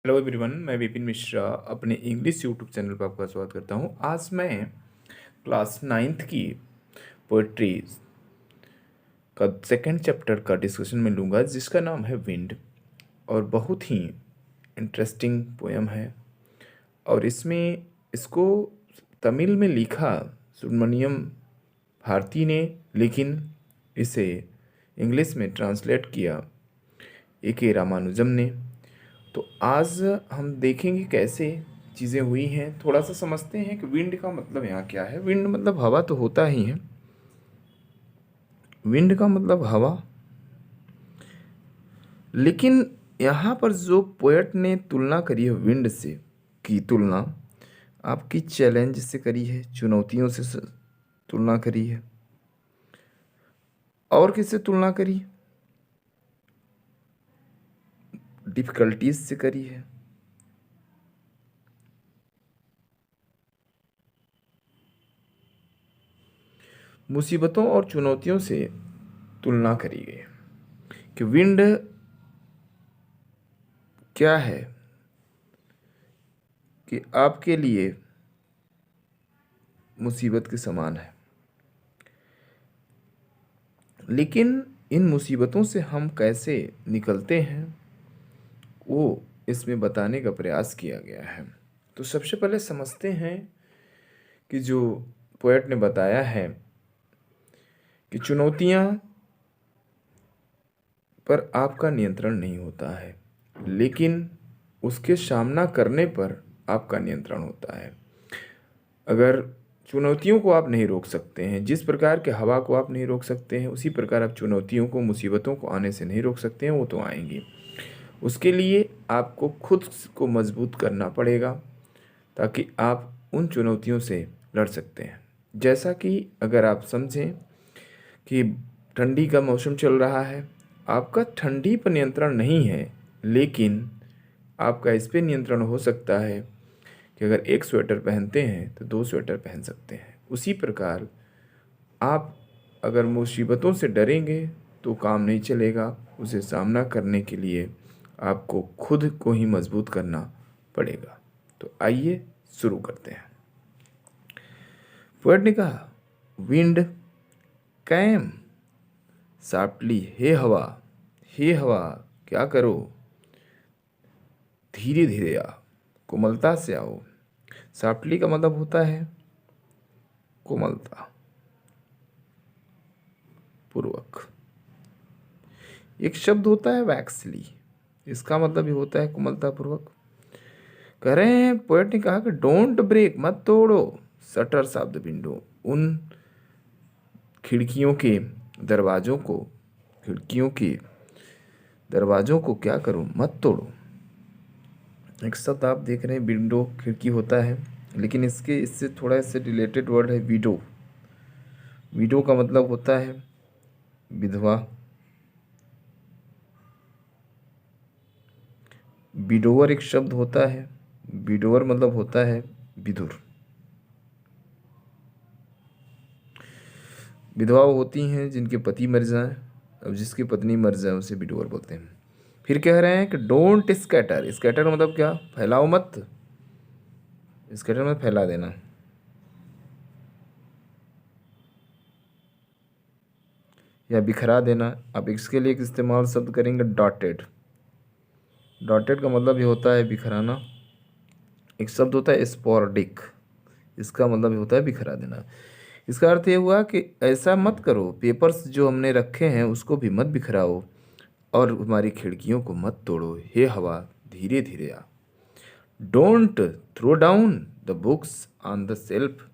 Hello everyone, मैं विपिन मिश्रा अपने English YouTube channel पर आपका स्वागत करता हूं। आज मैं क्लास 9th की पोइट्री का सेकंड चैप्टर का डिस्कशन में लूँगा, जिसका नाम है विंड। और बहुत ही इंटरेस्टिंग पोएम है। और इसको तमिल में लिखा सुब्रमण्यम भारती ने, लेकिन इसे इंग्लिश में ट्रांसलेट किया ए रामानुजम ने। तो आज हम देखेंगे कैसे चीज़ें हुई हैं। थोड़ा सा समझते हैं कि विंड का मतलब यहाँ क्या है। विंड मतलब हवा तो होता ही है। विंड का मतलब हवा, लेकिन यहाँ पर जो पोएट ने तुलना करी है विंड से, की तुलना आपकी चैलेंज से करी है, चुनौतियों से तुलना करी है। और किससे तुलना करी? डिफिकल्टीज से करी है। मुसीबतों और चुनौतियों से तुलना करी गई कि विंड क्या है, कि आपके लिए मुसीबत के समान है। लेकिन इन मुसीबतों से हम कैसे निकलते हैं, वो इसमें बताने का प्रयास किया गया है। तो सबसे पहले समझते हैं कि जो पोएट ने बताया है कि चुनौतियां पर आपका नियंत्रण नहीं होता है, लेकिन उसके सामना करने पर आपका नियंत्रण होता है। अगर चुनौतियों को आप नहीं रोक सकते हैं, जिस प्रकार के हवा को आप नहीं रोक सकते हैं, उसी प्रकार आप चुनौतियों को, मुसीबतों को आने से नहीं रोक सकते हैं। वो तो आएंगी। उसके लिए आपको खुद को मजबूत करना पड़ेगा, ताकि आप उन चुनौतियों से लड़ सकते हैं। जैसा कि अगर आप समझें कि ठंडी का मौसम चल रहा है, आपका ठंडी पर नियंत्रण नहीं है, लेकिन आपका इस पर नियंत्रण हो सकता है कि अगर एक स्वेटर पहनते हैं तो 2 स्वेटर पहन सकते हैं। उसी प्रकार आप अगर मुसीबतों से डरेंगे तो काम नहीं चलेगा। उसे सामना करने के लिए आपको खुद को ही मजबूत करना पड़ेगा। तो आइए शुरू करते हैं। पोएट ने कहा, विंड कैम सॉफ्टली, हे हवा, हे हवा क्या करो, धीरे धीरे आ, कोमलता से आओ। सॉफ्टली का मतलब होता है कोमलता पूर्वक। एक शब्द होता है वैक्सली, इसका मतलब भी होता है कोमलता पूर्वक। कह रहे हैं, पोएट ने कहा कि डोंट ब्रेक, मत तोड़ो, शटर्स ऑफ द विंडो, उन खिड़कियों के दरवाजों को, खिड़कियों के दरवाजों को क्या करो, मत तोड़ो। एक शब्द आप देख रहे हैं, विंडो खिड़की होता है, लेकिन इससे थोड़ा इससे रिलेटेड वर्ड है विडो। विडो का मतलब होता है विधवा। विडोवर एक शब्द होता है, विडोवर मतलब होता है विधुर। विधवा होती हैं जिनके पति मर जाए, अब जिसकी पत्नी मर जाए उसे विडोवर बोलते हैं। फिर कह रहे हैं कि डोंट स्कैटर, स्कैटर मतलब क्या, फैलाओ मत। स्कैटर मतलब फैला देना। या बिखरा देना। आप इसके लिए एक इस्तेमाल शब्द करेंगे डॉटेड। डॉटेड का मतलब ये होता है बिखराना। एक शब्द होता है स्पोरडिक, इसका मतलब ये होता है बिखरा देना। इसका अर्थ ये हुआ कि ऐसा मत करो, पेपर्स जो हमने रखे हैं उसको भी मत बिखराओ, और हमारी खिड़कियों को मत तोड़ो। हे हवा धीरे धीरे आ। Don't throw down the books on the shelf,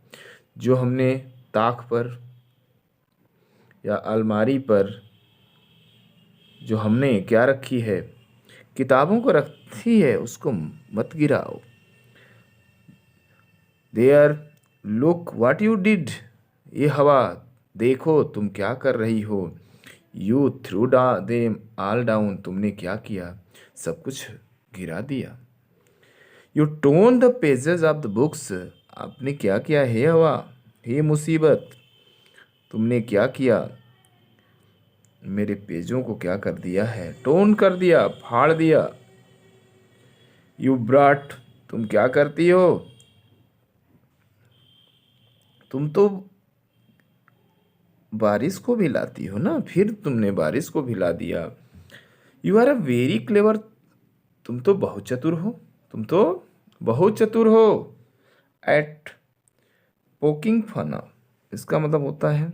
जो हमने ताक पर या अलमारी पर जो हमने क्या रखी है, किताबों को रखी है, उसको मत गिराओ। There look what you did, ये हवा देखो तुम क्या कर रही हो। You threw them all down, तुमने क्या किया, सब कुछ गिरा दिया। You torn the pages of the books, आपने क्या किया, हे हवा, हे मुसीबत, तुमने क्या किया, मेरे पेजों को क्या कर दिया है, टोन कर दिया, फाड़ दिया। यू ब्रॉट, तुम क्या करती हो, तुम तो बारिश को भिलाती हो ना, फिर तुमने बारिश को भिला दिया। You are a very clever, तुम तो बहुत चतुर हो, तुम तो बहुत चतुर हो। एट पोकिंग फन, इसका मतलब होता है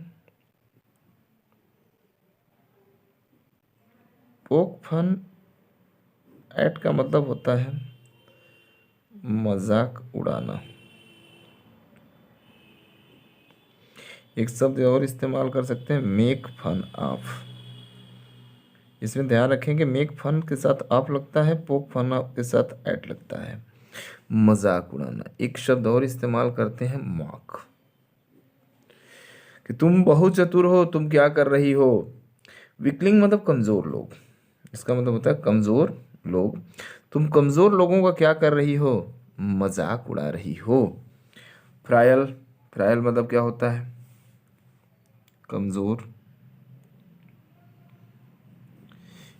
पोक फन। एट का मतलब होता है मजाक उड़ाना। एक शब्द और इस्तेमाल कर सकते हैं, मेक फन ऑफ। इसमें ध्यान रखें कि मेक फन के साथ ऑफ लगता है, पोक फन ऑफ के साथ एट लगता है, मजाक उड़ाना। एक शब्द और इस्तेमाल करते हैं, मॉक, कि तुम बहुत चतुर हो, तुम क्या कर रही हो। वीकलिंग मतलब कमज़ोर लोग, इसका मतलब होता है कमज़ोर लोग। तुम कमज़ोर लोगों का क्या कर रही हो, मजाक उड़ा रही हो। फ्रायल, फ्रायल मतलब क्या होता है, कमज़ोर।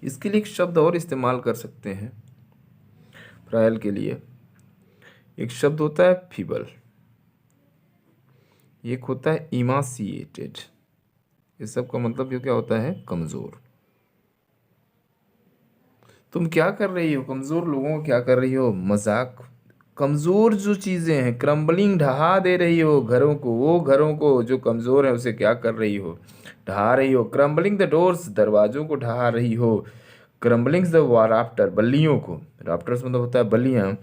इसके लिए एक शब्द और इस्तेमाल कर सकते हैं फ्रायल के लिए। एक शब्द होता है फीबल, एक होता है इमासिएटेड। इस सब का मतलब ये क्या होता है, कमज़ोर। तुम क्या कर रही हो, कमज़ोर लोगों को क्या कर रही हो, मजाक। कमज़ोर जो चीज़ें हैं, क्रम्बलिंग, ढहा दे रही हो घरों को, वो घरों को जो कमज़ोर है उसे क्या कर रही हो, ढहा रही हो। क्रम्बलिंग द डोर्स, दरवाज़ों को ढहा रही हो। क्रम्बलिंग द राफ्टर, बल्लियों को, राफ्टर्स मतलब होता है बल्लियाँ।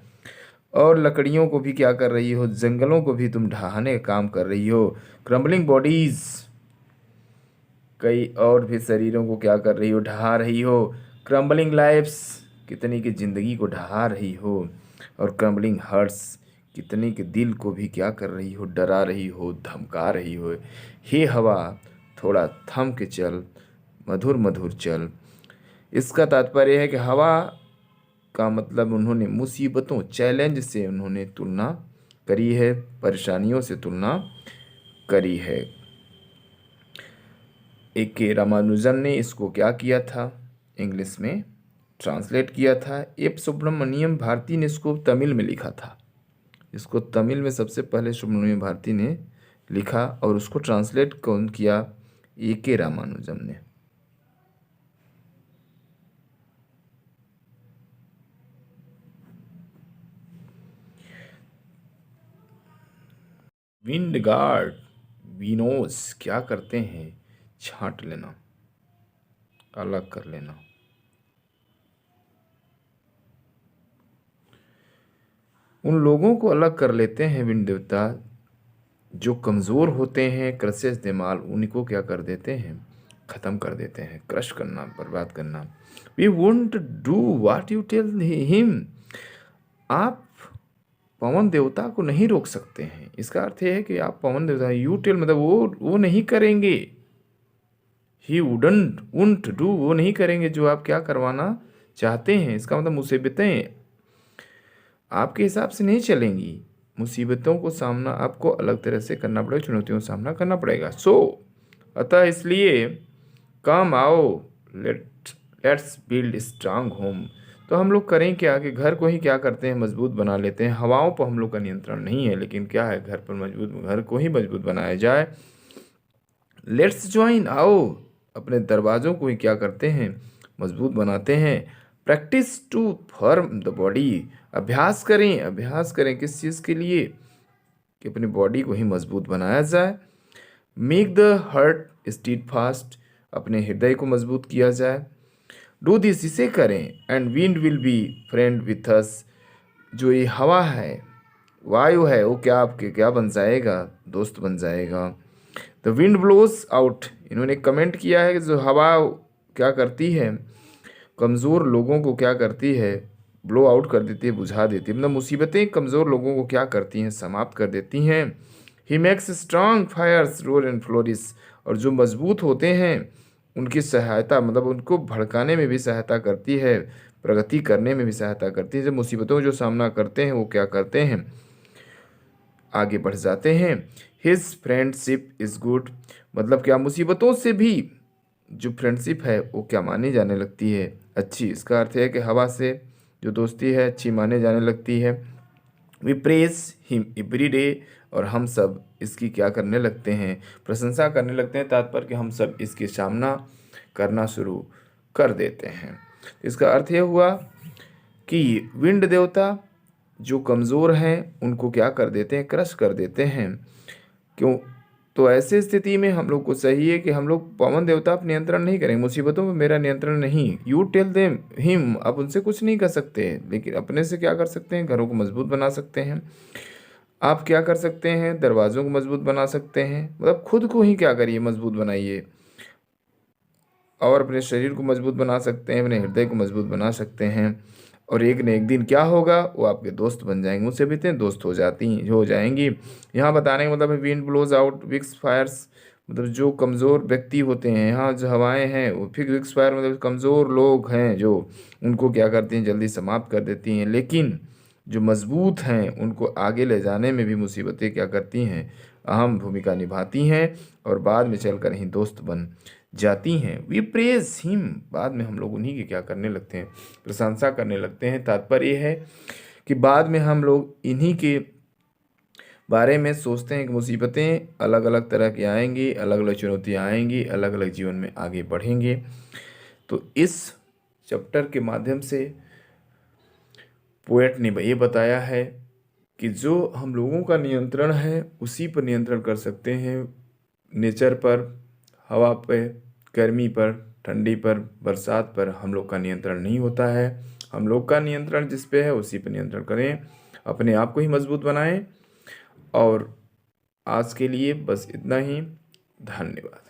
और लकड़ियों को भी क्या कर रही हो, जंगलों को भी तुम ढहाने का काम कर रही हो। क्रम्बलिंग बॉडीज़, कई और भी शरीरों को क्या कर रही हो, ढहा रही हो। क्रम्बलिंग लाइफ्स, कितनी की ज़िंदगी को ढहा रही हो। और क्रम्बलिंग हर्ट्स, कितनी के दिल को भी क्या कर रही हो, डरा रही हो, धमका रही हो। हे हवा, थोड़ा थम के चल, मधुर मधुर चल। इसका तात्पर्य है कि हवा का मतलब उन्होंने मुसीबतों, चैलेंज से उन्होंने तुलना करी है, परेशानियों से तुलना करी है। ए के रामानुजन ने इसको क्या किया था, इंग्लिश में ट्रांसलेट किया था। एप सुब्रमण्यम भारती ने इसको तमिल में लिखा था। इसको तमिल में सबसे पहले सुब्रमण्यम भारती ने लिखा और उसको ट्रांसलेट कौन किया, ए के रामानुजम ने। विंड गार्ड, विनोस क्या करते हैं, छांट लेना, अलग कर लेना। उन लोगों को अलग कर लेते हैं विंड देवता जो कमज़ोर होते हैं, क्रशेस दिमाल, उनको क्या कर देते हैं, ख़त्म कर देते हैं, क्रश करना, बर्बाद करना। We won't do what you tell him, आप पवन देवता को नहीं रोक सकते हैं। इसका अर्थ यह है कि आप पवन देवता, यू टेल मतलब वो नहीं करेंगे। ही वुडंट डू, वो नहीं करेंगे जो आप क्या करवाना चाहते हैं। इसका मतलब मुसीबतें आपके हिसाब से नहीं चलेंगी, मुसीबतों को सामना आपको अलग तरह से करना पड़ेगा, चुनौतियों का सामना करना पड़ेगा। अतः इसलिए काम आओ, लेट्स बिल्ड स्ट्रांग होम। तो हम लोग करें क्या कि घर को ही क्या करते हैं, मजबूत बना लेते हैं। हवाओं पर हम लोग का नियंत्रण नहीं है, लेकिन क्या है, घर को ही मजबूत बनाया जाए। लेट्स ज्वाइन, आओ अपने दरवाज़ों को ही क्या करते हैं, मजबूत बनाते हैं। Practice to firm the body, अभ्यास करें किस चीज़ के लिए, कि अपनी बॉडी को ही मजबूत बनाया जाए। Make the heart stead fast, अपने हृदय को मजबूत किया जाए। डू दिस, इसे करें। And wind will be friend with us, जो ये हवा है, वायु है, वो क्या आपके क्या बन जाएगा, दोस्त बन जाएगा। द विंड ब्लोज आउट, इन्होंने कमेंट किया है कि जो हवा क्या करती है, कमज़ोर लोगों को क्या करती है, ब्लो आउट कर देती है, बुझा देती है। मतलब मुसीबतें कमज़ोर लोगों को क्या करती हैं, समाप्त कर देती हैं। He makes strong fires roar and flourish, और जो मजबूत होते हैं उनकी सहायता, मतलब उनको भड़काने में भी सहायता करती है, प्रगति करने में भी सहायता करती है। जब मुसीबतों जो सामना करते हैं वो क्या करते हैं, आगे बढ़ जाते हैं। हिज फ्रेंडशिप इज़ गुड, मतलब क्या, मुसीबतों से भी जो फ्रेंडशिप है वो क्या मानी जाने लगती है, अच्छी। इसका अर्थ है कि हवा से जो दोस्ती है अच्छी माने जाने लगती है। We praise him every day, और हम सब इसकी क्या करने लगते हैं, प्रशंसा करने लगते हैं। तात्पर्य कि हम सब इसकी सामना करना शुरू कर देते हैं। इसका अर्थ यह हुआ कि विंड देवता जो कमज़ोर हैं उनको क्या कर देते हैं, क्रश कर देते हैं। क्यों? तो ऐसे स्थिति में हम लोग को सही है कि हम लोग पवन देवता पर नियंत्रण नहीं करेंगे। मुसीबतों में मेरा नियंत्रण नहीं, यू टेल देम हिम, आप उनसे कुछ नहीं कर सकते, लेकिन अपने से क्या कर सकते हैं, घरों को मजबूत बना सकते हैं। आप क्या कर सकते हैं, दरवाज़ों को मजबूत बना सकते हैं, मतलब खुद को ही क्या करिए, मजबूत बनाइए, और अपने शरीर को मजबूत बना सकते हैं, अपने हृदय को मजबूत बना सकते हैं। और एक न एक दिन क्या होगा, वो आपके दोस्त बन जाएंगे, मुझसे भी दोस्त हो जाएंगी। यहाँ बताने का मतलब है wind blows out weak fires, मतलब जो कमज़ोर व्यक्ति होते हैं, यहाँ जो हवाएं हैं वो फिर विक्स फायर मतलब कमज़ोर लोग हैं जो उनको क्या करती हैं, जल्दी समाप्त कर देती हैं। लेकिन जो मजबूत हैं उनको आगे ले जाने में भी मुसीबतें क्या करती हैं, अहम भूमिका निभाती हैं, और बाद में चलकर ही दोस्त बन जाती हैं। वी प्रेज हिम, बाद में हम लोग उन्हीं की क्या करने लगते हैं, प्रशंसा करने लगते हैं। तात्पर्य ये है कि बाद में हम लोग इन्हीं के बारे में सोचते हैं कि मुसीबतें अलग अलग तरह की आएंगी, अलग अलग चुनौतियाँ आएंगी, अलग अलग जीवन में आगे बढ़ेंगे। तो इस चैप्टर के माध्यम से पोएट ने ये बताया है कि जो हम लोगों का नियंत्रण है उसी पर नियंत्रण कर सकते हैं, नेचर पर, हवा पे, गर्मी पर, ठंडी पर, बरसात पर हम लोग का नियंत्रण नहीं होता है। हम लोग का नियंत्रण जिस पे है उसी पर नियंत्रण करें, अपने आप को ही मजबूत बनाएं। और आज के लिए बस इतना ही। धन्यवाद।